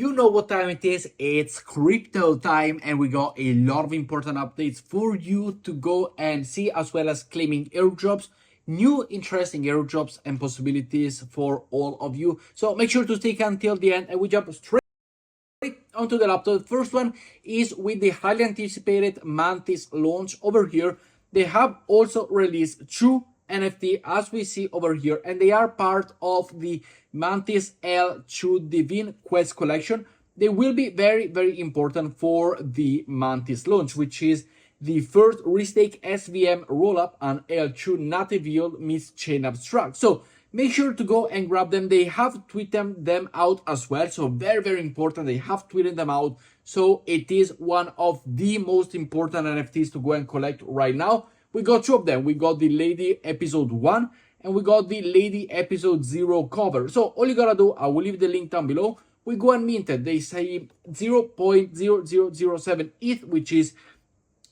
You know what time it is, it's crypto time, and we got a lot of important updates for you to go and see, as well as claiming airdrops, new interesting airdrops and possibilities for all of you. So make sure to stick until the end and we jump straight onto the laptop. The first one is with the highly anticipated Mantis launch over here. They have also released two NFT as we see over here, and they are part of the Mantis L2 Divine Quest collection. They will be very important for the Mantis launch, which is the first restake SVM rollup and L2 native yield meets chain abstract. So make sure to go and grab them. They have tweeted them out as well, so very important. They have tweeted them out, so it is one of the most important NFTs to go and collect right now. We got two of them. We got the Lady Episode 1 and we got the Lady Episode 0 cover. So all you gotta do, I will leave the link down below. We go and mint it. They say 0.0007 ETH, which is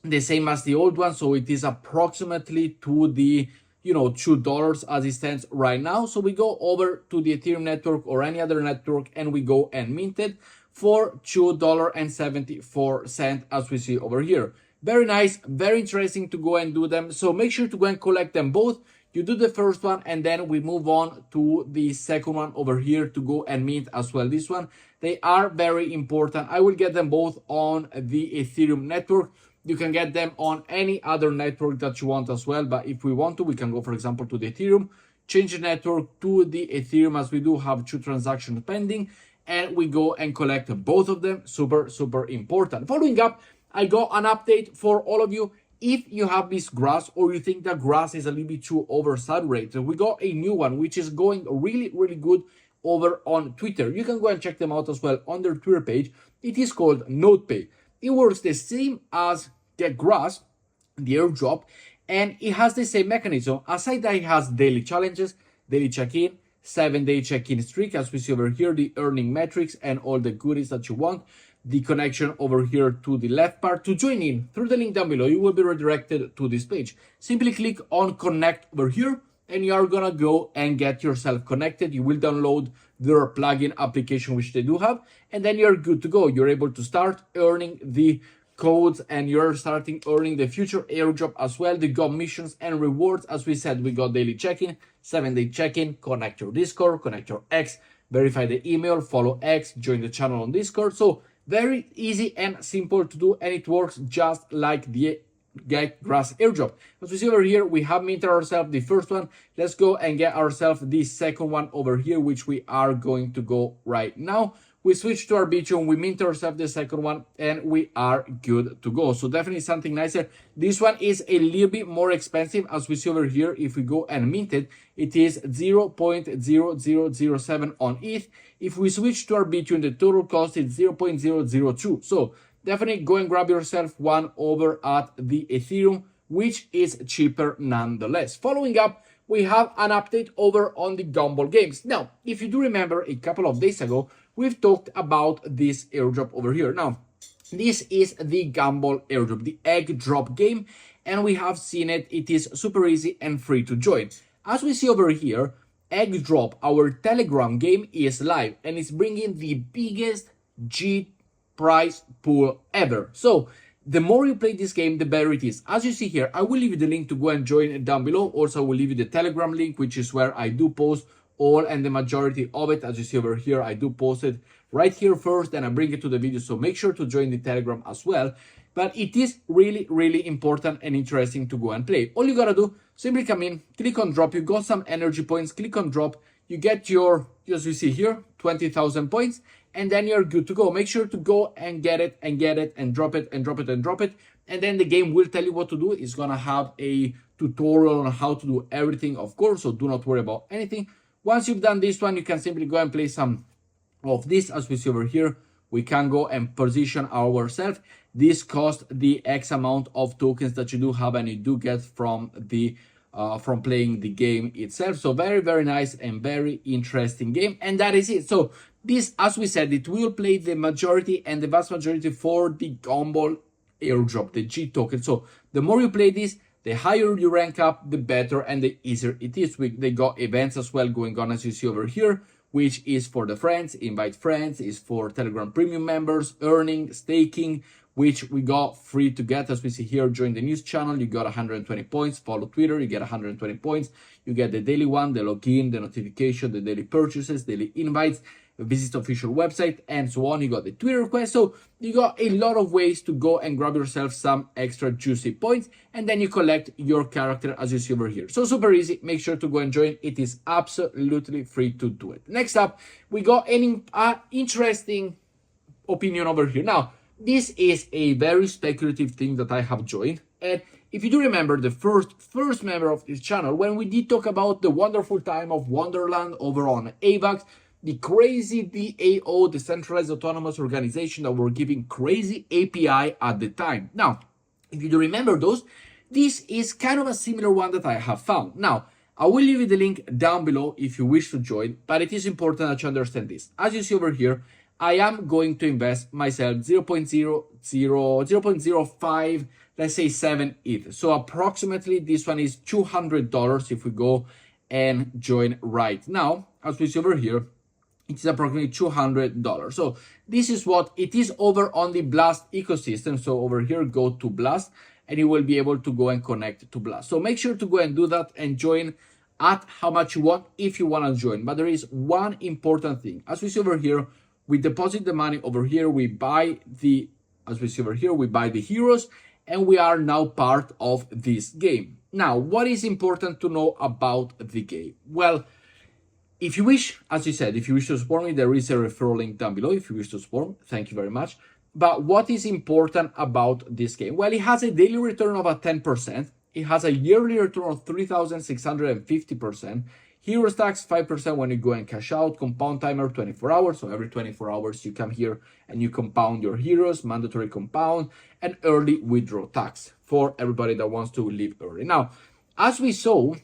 the same as the old one. So it is approximately to the $2 as it stands right now. So we go over to the Ethereum network or any other network and we go and mint it for $2.74 as we see over here. Very nice, very interesting to go and do them. So make sure to go and collect them both. You do the first one and then we move on to the second one over here to go and mint as well. This one, they are very important. I will get them both on the Ethereum network. You can get them on any other network that you want as well. But if we want to, we can go, for example, to the Ethereum, change the network to the Ethereum, as we do have two transactions pending, and we go and collect both of them. Super important. Following up, I got an update for all of you. If you have this grass or you think that grass is a little bit too oversaturated, we got a new one which is going really good over on Twitter. You can go and check them out as well on their Twitter page. It is called Nodepay. It works the same as the grass, the airdrop, and it has the same mechanism. Aside that, it has daily challenges, daily check-in, 7-day check-in streak, as we see over here, the earning metrics and all the goodies that you want. The connection over here to the left part. To join in through the link down below, you will be redirected to this page. Simply click on connect over here and you are gonna go and get yourself connected. You will download their plugin application, which they do have, and then you're good to go. You're able to start earning the codes and you're starting earning the future airdrop as well. They got missions and rewards. As we said, we got daily check-in, 7-day check-in, connect your Discord, connect your X, verify the email, follow X, join the channel on Discord. So very easy and simple to do, and it works just like the Get Grass airdrop. As we see over here, we have minted ourselves the first one. Let's go and get ourselves the second one over here, which we are going to go right now. We switch to our Arbitrum, we mint ourselves the second one, and we are good to go. So definitely something nicer. This one is a little bit more expensive, as we see over here. If we go and mint it, it is 0.0007 on ETH. If we switch to our Arbitrum, the total cost is 0.002. So definitely go and grab yourself one over at the Ethereum, which is cheaper nonetheless. Following up, we have an update over on the Gomble Games. Now, if you do remember, a couple of days ago, we've talked about this airdrop over here. Now, this is the Gomble airdrop, the egg drop game, and we have seen it. It is super easy and free to join. As we see over here, Egg Drop, our Telegram game, is live and it's bringing the biggest G prize pool ever. So the more you play this game, the better it is. As you see here, I will leave you the link to go and join it down below. Also, I will leave you the Telegram link, which is where I do post all and the majority of it. As you see over here, I do post it right here first, and I bring it to the video. So make sure to join the Telegram as well. But it is really important and interesting to go and play. All you gotta do, simply come in, click on drop. You got some energy points, click on drop. You get your, as you see here, 20,000 points, and then you're good to go. Make sure to go and get it and drop it and drop it and drop it. And then the game will tell you what to do. It's gonna have a tutorial on how to do everything, of course, so do not worry about anything. Once you've done this one, you can simply go and play some of this. As we see over here, we can go and position ourselves. This costs the X amount of tokens that you do have and you do get from the from playing the game itself. So very nice and very interesting game, and that is it. So this, as we said, it will play the majority and the vast majority for the Gomble airdrop, the G token. So the more you play this, the higher you rank up, the better and the easier it is. They got events as well going on, as you see over here. which is for the friends, invite friends, is for Telegram premium members, earning, staking, which we got free to get. As we see here, join the news channel, you got 120 points, follow Twitter, you get 120 points, you get the daily one, the login, the notification, the daily purchases, daily invites, visit official website, and so on. You got the Twitter request. So you got a lot of ways to go and grab yourself some extra juicy points, and then you collect your character as you see over here. So super easy. Make sure to go and join. It is absolutely free to do it. Next up, we got an interesting opinion over here. Now, this is a very speculative thing that I have joined. And if you do remember the first member of this channel, when we did talk about the wonderful time of Wonderland over on AVAX, the crazy DAO, decentralized autonomous organization that were giving crazy API at the time. Now, if you do remember those, this is kind of a similar one that I have found. Now, I will leave you the link down below if you wish to join, but it is important that you understand this. As you see over here, I am going to invest myself 0.05, let's say 7 ETH. So approximately this one is $200 if we go and join right now. As we see over here, it is approximately $200. So this is what it is over on the Blast ecosystem. So over here, go to Blast and you will be able to go and connect to Blast. So make sure to go and do that and join at how much you want if you want to join. But there is one important thing. As we see over here, we deposit the money over here. We buy the, as we see over here, we buy the heroes and we are now part of this game. Now, what is important to know about the game? Well, if you wish, as you said, if you wish to support me, there is a referral link down below. If you wish to support me, thank you very much. But what is important about this game? Well, it has a daily return of 10%. It has a yearly return of 3,650%. Hero stacks 5% when you go and cash out. Compound timer 24 hours. So every 24 hours you come here and you compound your heroes. Mandatory compound and early withdraw tax for everybody that wants to leave early. Now, as we saw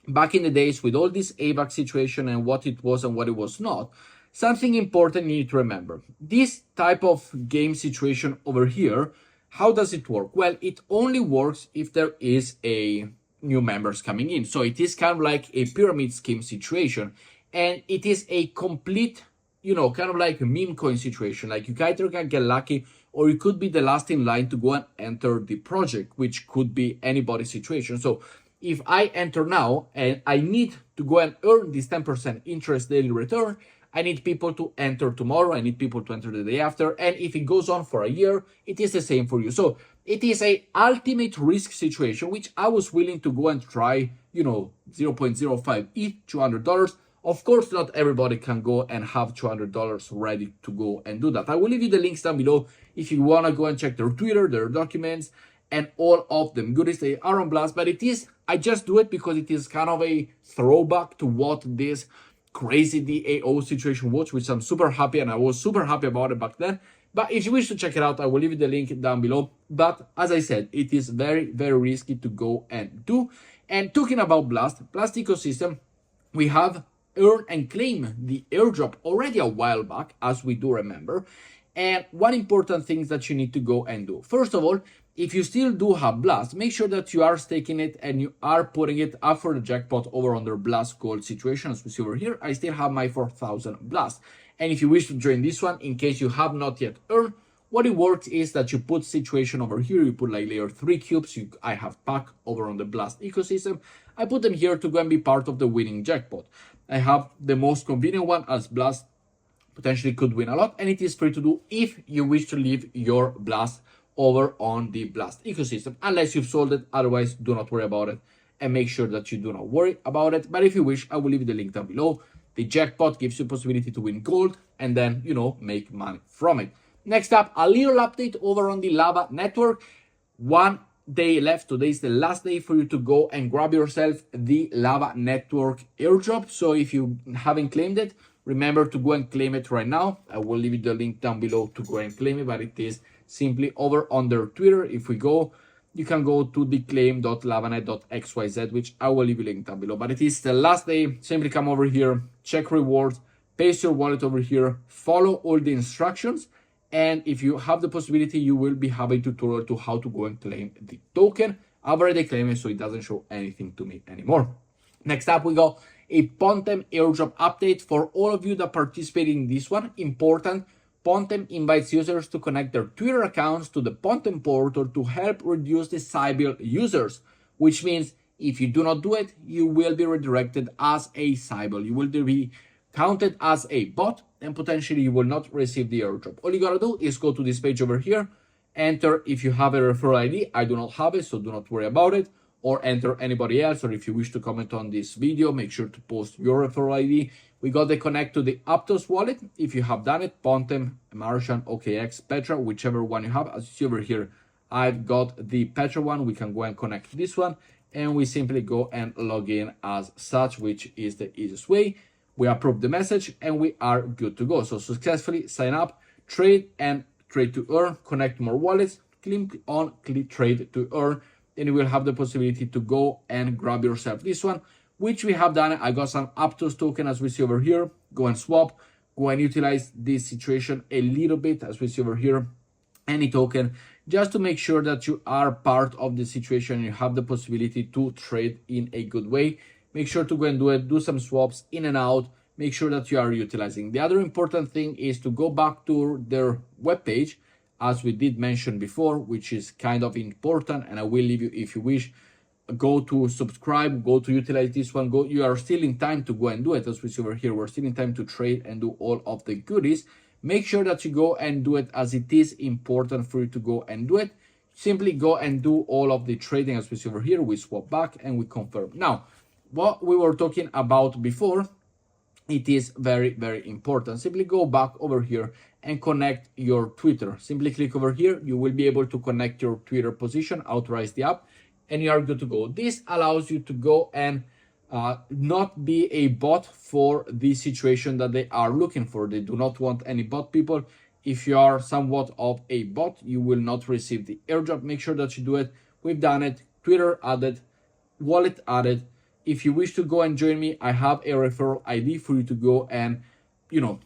back in the days with all this AVAX situation and what it was and what it was not, something important you need to remember. This type of game situation over here, how does it work? Well, it only works if there is a new members coming in. So it is kind of like a pyramid scheme situation. And it is a complete, kind of like a meme coin situation. Like you either can get lucky or you could be the last in line to go and enter the project, which could be anybody's situation. So if I enter now and I need to go and earn this 10% interest daily return, I need people to enter tomorrow. I need people to enter the day after. And if it goes on for a year, it is the same for you. So it is a ultimate risk situation, which I was willing to go and try, 0.05 ETH, $200. Of course, not everybody can go and have $200 ready to go and do that. I will leave you the links down below if you want to go and check their Twitter, their documents, and all of them goodies. They are on Blast, but I just do it because it is kind of a throwback to what this crazy DAO situation was, which I'm super happy, and I was super happy about it back then. But if you wish to check it out, I will leave you the link down below. But as I said, it is very, very risky to go and do. And talking about Blast ecosystem, we have earn and claim the airdrop already a while back, as we do remember. And one important thing that you need to go and do. First of all, if you still do have Blast, make sure that you are staking it and you are putting it up for the jackpot over on their Blast Gold situation. As we see over here, I still have my 4,000 Blast. And if you wish to join this one, in case you have not yet earned, what it works is that you put situation over here, you put like layer 3 cubes, I have pack over on the Blast ecosystem. I put them here to go and be part of the winning jackpot. I have the most convenient one as Blast potentially could win a lot, and it is free to do if you wish to leave your Blast over on the Blast ecosystem, unless you've sold it. Otherwise, do not worry about it and make sure that you do not worry about it. But if you wish, I will leave you the link down below. The jackpot gives you possibility to win gold and then, make money from it. Next up, a little update over on the Lava network. 1 day left. Today is the last day for you to go and grab yourself the Lava network airdrop. So if you haven't claimed it, remember to go and claim it right now. I will leave you the link down below to go and claim it, but it is simply over on their Twitter. If we go, you can go to the claim.lavanet.xyz, which I will leave a link down below. But it is the last day. Simply come over here, check rewards, paste your wallet over here, follow all the instructions. And if you have the possibility, you will be having a tutorial to how to go and claim the token. I've already claimed it, so it doesn't show anything to me anymore. Next up, we go a Pontem airdrop update for all of you that participated in this one. Important. Pontem invites users to connect their Twitter accounts to the Pontem portal to help reduce the cyber users, which means if you do not do it, you will be redirected as a cyber. You will be counted as a bot and potentially you will not receive the airdrop. All you gotta do is go to this page over here, enter if you have a referral ID. I do not have it, so do not worry about it, or enter anybody else, or if you wish to comment on this video, make sure to post your referral ID. We got the connect to the Aptos wallet. If you have done it, Pontem, Martian, OKX, Petra, whichever one you have. As you see over here, I've got the Petra one. We can go and connect to this one, and we simply go and log in as such, which is the easiest way. We approve the message and we are good to go. So successfully sign up, trade and trade to earn, connect more wallets, click on click trade to earn, and you will have the possibility to go and grab yourself this one, which we have done. I got some Aptos token as we see over here. Go and swap, go and utilize this situation a little bit as we see over here. Any token, just to make sure that you are part of the situation, you have the possibility to trade in a good way. Make sure to go and do it, do some swaps in and out, make sure that you are utilizing. The other important thing is to go back to their webpage, as we did mention before, which is kind of important, and I will leave you, if you wish, go to subscribe, go to utilize this one, go. You are still in time to go and do it. As we see over here, we're still in time to trade and do all of the goodies. Make sure that you go and do it, as it is important for you to go and do it. Simply go and do all of the trading. As we see over here, we swap back and we confirm. Now, what we were talking about before, it is very, very important. Simply go back over here and connect your Twitter. Simply click over here. You will be able to connect your Twitter position, authorize the app, and you are good to go. This allows you to go and not be a bot for the situation that they are looking for. They do not want any bot people. If you are somewhat of a bot, you will not receive the airdrop. Make sure that you do it. We've done it. Twitter added, wallet added. If you wish to go and join me, I have a referral ID for you to go and,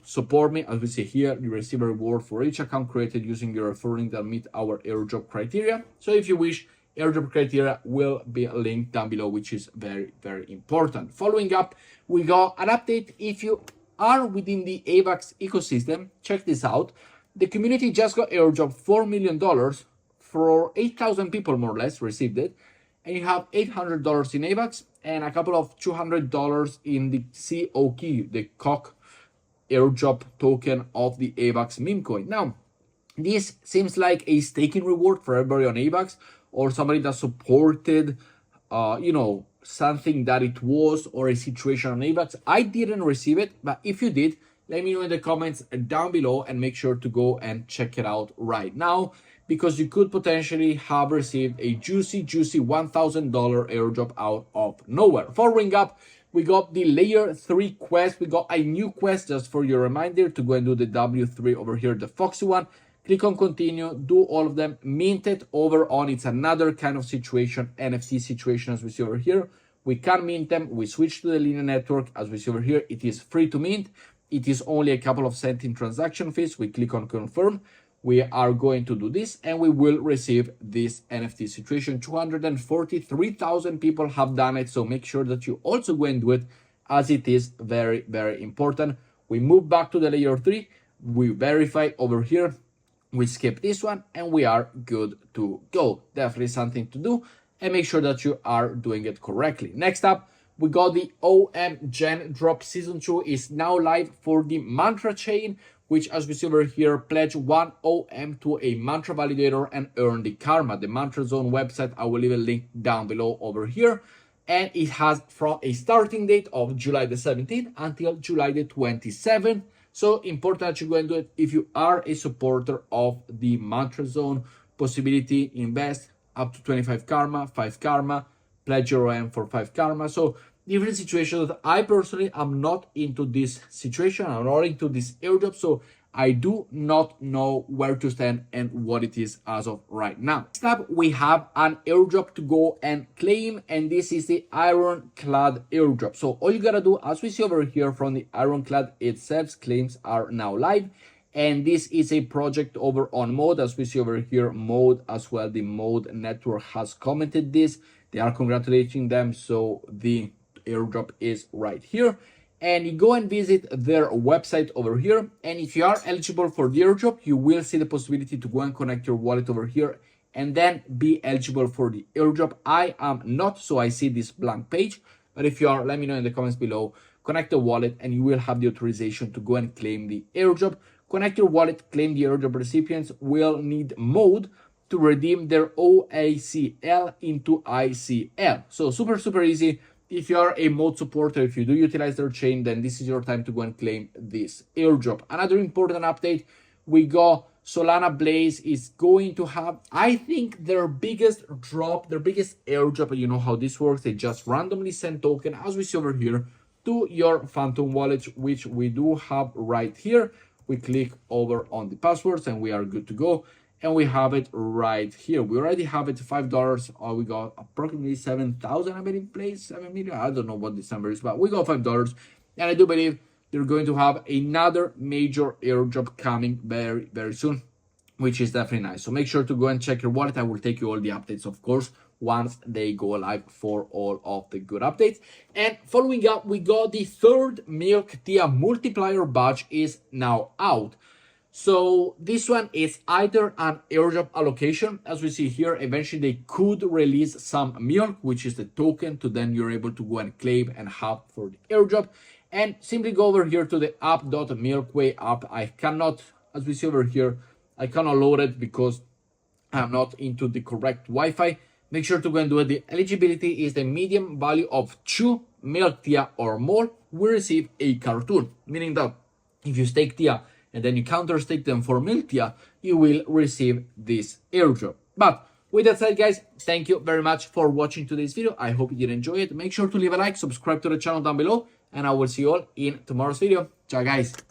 support me. As we see here, you receive a reward for each account created using your referring that meet our airdrop criteria. So if you wish, airdrop criteria will be linked down below, which is very, very important. Following up, we got an update. If you are within the AVAX ecosystem, check this out. The community just got airdrop $4 million for 8,000 people, more or less, received it. And you have $800 in AVAX and a couple of $200 in the COQ, the COQ airdrop token of the AVAX meme coin. Now, this seems like a staking reward for everybody on AVAX, or somebody that supported, something that it was, or a situation on AVAX. I didn't receive it, but if you did, let me know in the comments down below and make sure to go and check it out right now, because you could potentially have received a juicy $1,000 airdrop out of nowhere. Following up, we got the layer 3 quest. We got a new quest, just for your reminder, to go and do the W3 over here, the Foxy one. Click on continue, do all of them, mint it over on, it's another kind of situation, NFT situation, as we see over here. We can mint them, we switch to the Linea network, as we see over here, it is free to mint. It is only a couple of cents in transaction fees. We click on confirm. We are going to do this and we will receive this NFT situation. 243,000 people have done it. So make sure that you also go and do it, as it is very, very important. We move back to the layer 3. We verify over here. We skip this one and we are good to go. Definitely something to do, and make sure that you are doing it correctly. Next up, we got the OM Gen Drop Season 2 is now live for the Mantra chain, which, as we see over here, pledge 1 OM to a Mantra validator and earn the karma. The Mantra Zone website, I will leave a link down below over here. And it has from a starting date of July the 17th until July the 27th. So important that you go and do it. If you are a supporter of the Mantra Zone possibility, invest up to 25 karma, 5 karma, pledge your OM for 5 karma. So different situations. I personally am not into this situation. I'm not into this airdrop. So I do not know where to stand and what it is as of right now. Next up, we have an airdrop to go and claim, and this is the Ironclad airdrop. So all you gotta do, as we see over here from the Ironclad itself, claims are now live. And this is a project over on Mode, as we see over here, Mode as well. The Mode network has commented this. They are congratulating them. So the airdrop is right here. And you go and visit their website over here. And if you are eligible for the airdrop, you will see the possibility to go and connect your wallet over here and then be eligible for the airdrop. I am not, so I see this blank page. But if you are, let me know in the comments below. Connect the wallet and you will have the authorization to go and claim the airdrop. Connect your wallet, claim the airdrop. Recipients will need mode to redeem their OACL into ICL. So super easy. If you are a mode supporter, if you do utilize their chain, then this is your time to go and claim this airdrop. Another important update, we got Solana Blaze is going to have, I think, their biggest drop, their biggest airdrop. You know how this works. They just randomly send token, as we see over here, to your Phantom wallet, which we do have right here. We click over on the passwords and we are good to go. And we have it right here. We already have it $5. We got approximately 7,000, I believe, plays, 7 million. I don't know what this number is, but we got $5. And I do believe they're going to have another major airdrop coming very soon, which is definitely nice. So make sure to go and check your wallet. I will take you all the updates, of course, once they go live for all of the good updates. And following up, we got the third Milk Tia multiplier badge is now out. So this one is either an airdrop allocation, as we see here. Eventually they could release some milk, which is the token to then you're able to go and claim and have for the airdrop. And simply go over here to the app.milkway app. I cannot, as we see over here, I cannot load it because I'm not into the correct Wi-Fi. Make sure to go and do it. The eligibility is the medium value of 2 milk tia or more will receive a cartoon, meaning that if you stake tia and then you counter stake them for milk tia, you will receive this airdrop. But with that said, guys, thank you very much for watching today's video. I hope you did enjoy it. Make sure to leave a like, subscribe to the channel down below, and I will see you all in tomorrow's video. Ciao, guys.